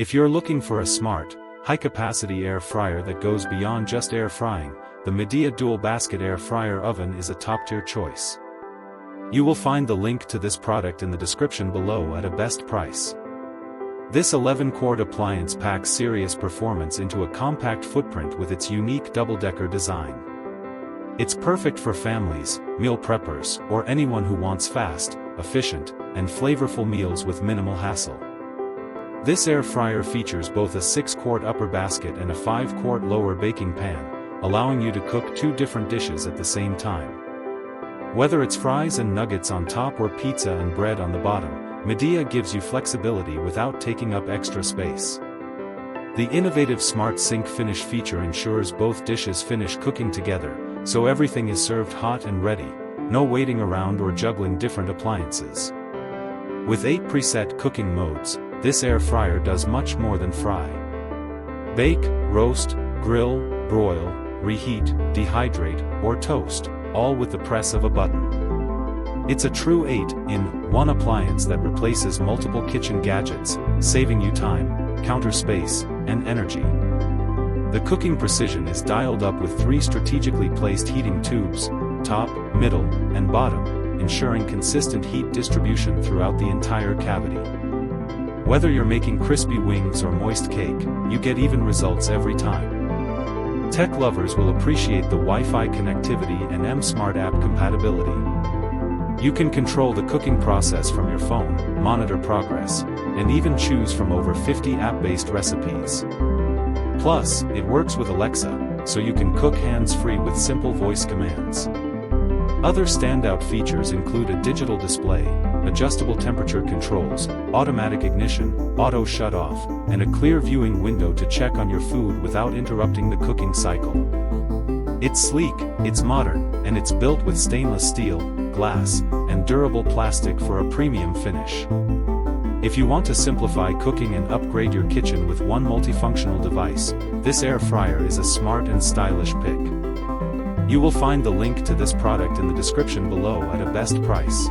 If you're looking for a smart, high-capacity air fryer that goes beyond just air frying, the Midea Dual Basket Air Fryer Oven is a top-tier choice. You will find the link to this product in the description below at a best price. This 11-quart appliance packs serious performance into a compact footprint with its unique double-decker design. It's perfect for families, meal preppers, or anyone who wants fast, efficient, and flavorful meals with minimal hassle. This air fryer features both a 6-quart upper basket and a 5-quart lower baking pan, allowing you to cook 2 different dishes at the same time. Whether it's fries and nuggets on top or pizza and bread on the bottom, Midea gives you flexibility without taking up extra space. The innovative Smart Sync Finish feature ensures both dishes finish cooking together, so everything is served hot and ready, no waiting around or juggling different appliances. With 8 preset cooking modes, this air fryer does much more than fry. Bake, roast, grill, broil, reheat, dehydrate, or toast, all with the press of a button. It's a true 8-in-1 appliance that replaces multiple kitchen gadgets, saving you time, counter space, and energy. The cooking precision is dialed up with 3 strategically placed heating tubes, top, middle, and bottom, ensuring consistent heat distribution throughout the entire cavity. Whether you're making crispy wings or moist cake, you get even results every time. Tech lovers will appreciate the Wi-Fi connectivity and M-Smart app compatibility. You can control the cooking process from your phone, monitor progress, and even choose from over 50 app-based recipes. Plus, it works with Alexa, so you can cook hands-free with simple voice commands. Other standout features include a digital display, adjustable temperature controls, automatic ignition, auto shut-off, and a clear viewing window to check on your food without interrupting the cooking cycle. It's sleek, it's modern, and it's built with stainless steel, glass, and durable plastic for a premium finish. If you want to simplify cooking and upgrade your kitchen with one multifunctional device, this air fryer is a smart and stylish pick. You will find the link to this product in the description below at a best price.